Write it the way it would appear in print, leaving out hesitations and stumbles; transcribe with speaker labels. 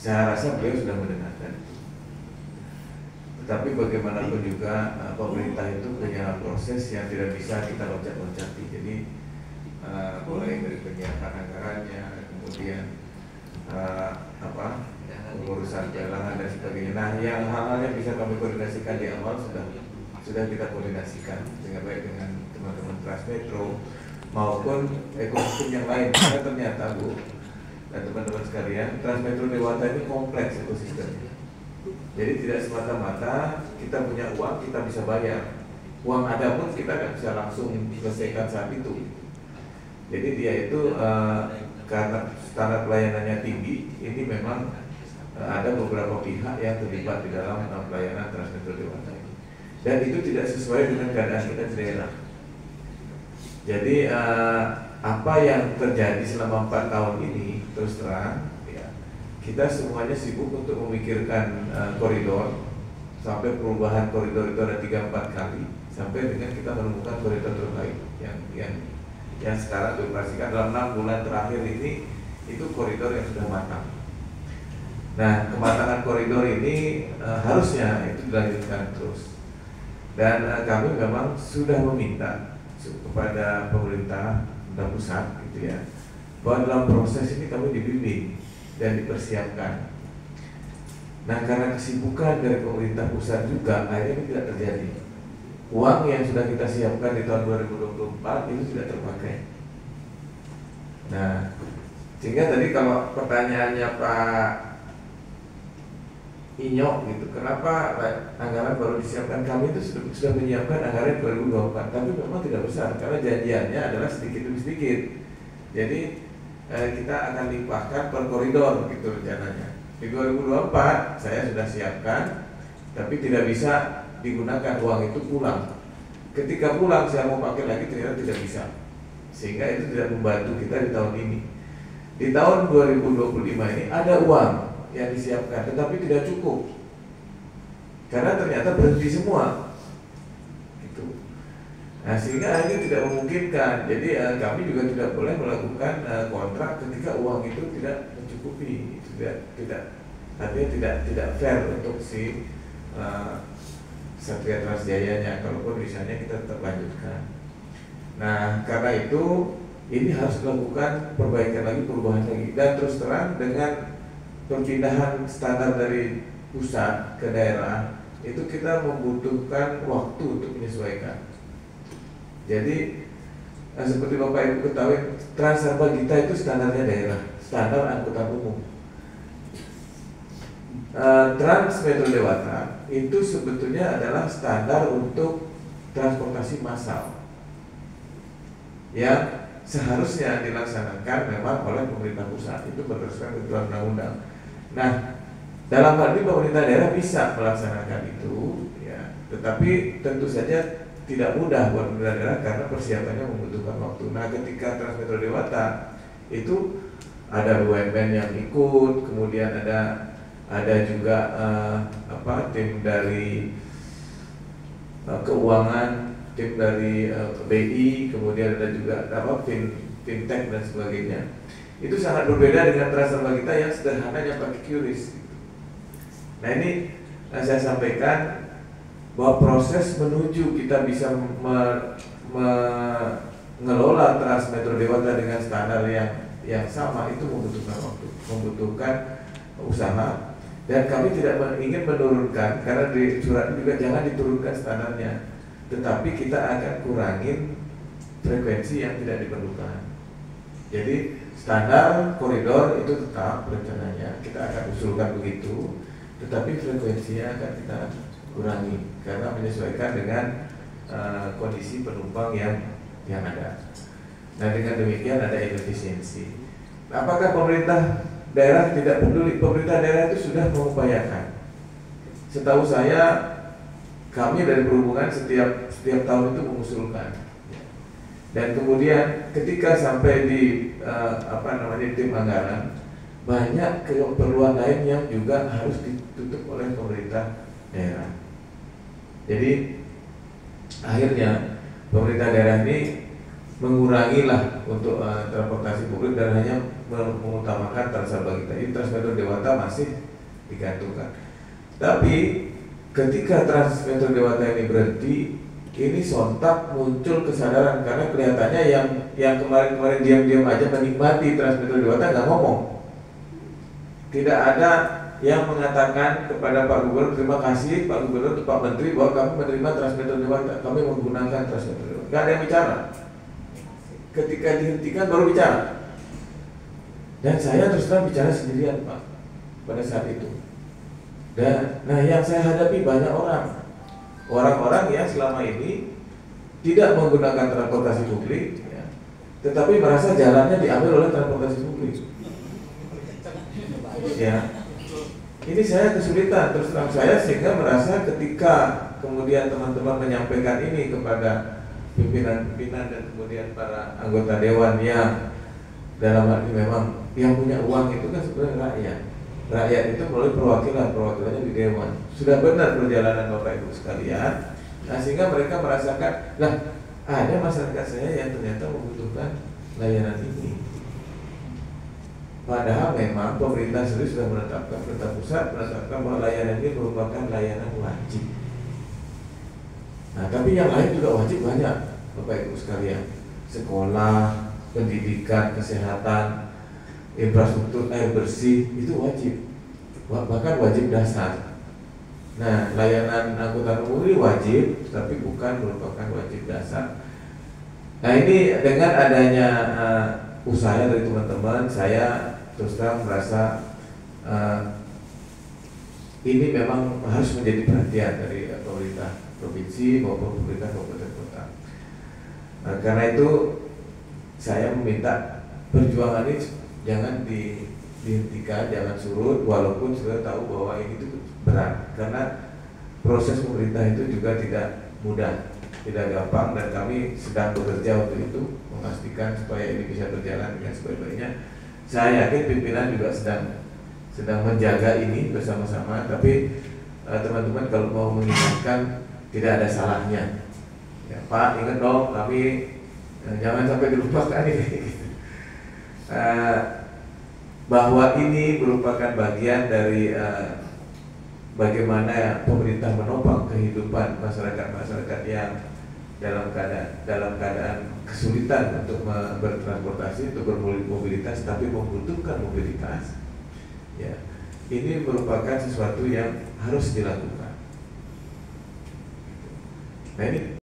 Speaker 1: saya rasa beliau sudah mendengarkan. Tetapi bagaimanapun juga pemerintah itu punya proses yang tidak bisa kita loncat-loncati. Jadi mulai dari penyiapan anggarannya, kemudian urusan pelelangan dan sebagainya. Nah, yang hal-hal yang bisa kami koordinasikan di awal sudah kita koordinasikan dengan baik dengan teman-teman Transmetro maupun ekosistem yang lain. Karena ternyata Bu dan teman-teman sekalian, Transmetro Dewata ini kompleks ekosistemnya. Jadi tidak semata-mata kita punya uang kita bisa bayar. Uang ada pun kita nggak bisa langsung selesaikan saat itu. Jadi dia itu karena standar pelayanannya tinggi, ini memang ada beberapa pihak yang terlibat di dalam pelayanan Transmetro Dewata ini. Dan itu tidak sesuai dengan keadaan kita di daerah. Jadi apa yang terjadi selama 4 tahun ini terus terang ya, kita semuanya sibuk untuk memikirkan koridor sampai perubahan koridor itu ada 3-4 kali sampai dengan kita menemukan koridor terbaik yang sekarang dioperasikan dalam 6 bulan terakhir ini, itu koridor yang sudah matang. Nah, kematangan koridor ini harusnya itu dilanjutkan terus. Dan kami memang sudah meminta kepada pemerintah pusat gitu ya, bahwa dalam proses ini kami dibimbing dan dipersiapkan. Nah, karena kesibukan dari pemerintah pusat juga akhirnya ini tidak terjadi. Uang yang sudah kita siapkan di tahun 2024 itu tidak terpakai. Nah, sehingga tadi kalau pertanyaannya Pak Inyok gitu, kenapa anggaran baru disiapkan? Kami itu sudah menyiapkan anggaran 2024, tapi memang tidak besar karena janjiannya adalah sedikit demi sedikit. Jadi kita akan limpahkan per koridor gitu rencananya. Di 2024 saya sudah siapkan, tapi tidak bisa digunakan uang itu pulang. Ketika pulang saya mau pakai lagi ternyata tidak bisa, sehingga itu tidak membantu kita di tahun ini. Di tahun 2025 ini ada uang yang disiapkan, tetapi tidak cukup karena ternyata berhenti semua gitu. Nah, sehingga ini tidak memungkinkan. Jadi kami juga tidak boleh melakukan kontrak ketika uang itu tidak mencukupi. Itu artinya tidak fair untuk si Satria Transjayanya. Kalaupun misalnya kita tetap lanjutkan. Nah, karena itu ini harus dilakukan perbaikan lagi, perubahan lagi. Dan terus terang dengan perpindahan standar dari pusat ke daerah itu kita membutuhkan waktu untuk menyesuaikan. Jadi seperti Bapak Ibu ketahui, Transarba kita itu standarnya daerah, standar angkutan umum. Transmetro Dewata itu sebetulnya adalah standar untuk transportasi massal yang seharusnya dilaksanakan memang oleh pemerintah pusat, itu berdasarkan ketentuan undang-undang. Nah, dalam hal ini pemerintah daerah bisa melaksanakan itu, ya, tetapi tentu saja tidak mudah buat pemerintah daerah karena persiapannya membutuhkan waktu. Nah, ketika Transmetro Dewata itu ada BUMN yang ikut, kemudian ada juga tim dari keuangan, tim dari BI, kemudian ada juga fintech dan sebagainya. Itu sangat berbeda dengan Transarba kita yang sederhananya pakai QRIS. Nah, ini saya sampaikan bahwa proses menuju kita bisa mengelola Transmetro Dewata dengan standar yang sama itu membutuhkan waktu, membutuhkan usaha. Dan kami tidak ingin menurunkan, karena di surat juga jangan diturunkan standarnya, tetapi kita akan kurangin frekuensi yang tidak diperlukan. Jadi standar koridor itu tetap rencananya kita akan usulkan begitu, tetapi frekuensinya akan kita kurangi karena menyesuaikan dengan kondisi penumpang yang ada. Nah, dengan demikian ada efisiensi. Apakah pemerintah daerah tidak peduli? Pemerintah daerah itu sudah mengupayakan. Setahu saya kami dari perhubungan setiap tahun itu mengusulkan. Dan kemudian ketika sampai di tim anggaran, banyak keperluan lain yang juga harus ditutup oleh pemerintah daerah. Jadi akhirnya pemerintah daerah ini mengurangi lah untuk transportasi publik dan hanya mengutamakan Transabang kita. Ini Transmetro Dewata masih digantungkan. Tapi ketika Transmetro Dewata ini berhenti, ini sontak muncul kesadaran karena kelihatannya yang kemarin-kemarin diam-diam aja menikmati Transmetro Dewata nggak ngomong. Tidak ada yang mengatakan kepada Pak Gubernur, terima kasih Pak Gubernur, Pak Menteri bahwa kami menerima Transmetro Dewata, kami menggunakan Transmetro Dewata. Nggak ada yang bicara. Ketika dihentikan baru bicara. Dan saya terus terang bicara sendirian Pak pada saat itu. Dan nah yang saya hadapi banyak orang-orang yang selama ini tidak menggunakan transportasi publik, ya, tetapi merasa jalannya diambil oleh transportasi publik. Ya, ini saya kesulitan terus terang saya sehingga merasa ketika kemudian teman-teman menyampaikan ini kepada pimpinan-pimpinan dan kemudian para anggota dewan yang dalam arti memang yang punya uang itu kan sebenarnya rakyat. Rakyat itu melalui perwakilannya di dewan. Sudah benar perjalanan Bapak Ibu sekalian. Nah, sehingga mereka merasakan, lah ada masyarakat saya yang ternyata membutuhkan layanan ini. Padahal memang pemerintah sendiri sudah menetapkan, pemerintah pusat menetapkan bahwa layanan ini merupakan layanan wajib. Nah, tapi yang lain juga wajib banyak, Bapak Ibu sekalian. Sekolah, pendidikan, kesehatan, infrastruktur air bersih itu wajib, bahkan wajib dasar. Nah, layanan angkutan umum ini wajib, tapi bukan merupakan wajib dasar. Nah, ini dengan adanya usaha dari teman-teman, saya terus terang merasa ini memang harus menjadi perhatian dari pemerintah provinsi maupun pemerintah kabupaten kota. Nah, karena itu saya meminta perjuangan ini jangan dihentikan, jangan surut, walaupun sudah tahu bahwa ini itu berat, karena proses pemerintah itu juga tidak mudah, tidak gampang, dan kami sedang bekerja untuk itu, memastikan supaya ini bisa berjalan dengan sebaik-baiknya. Saya yakin pimpinan juga sedang menjaga ini bersama-sama, tapi teman-teman kalau mau mengingatkan tidak ada salahnya. Ya, Pak, ingat dong, kami jangan sampai dilupakan ini. Bahwa ini merupakan bagian dari bagaimana pemerintah menopang kehidupan masyarakat yang dalam keadaan kesulitan untuk bertransportasi, untuk bermobilitas, tapi membutuhkan mobilitas. Ya, ini merupakan sesuatu yang harus dilakukan. Nah, ini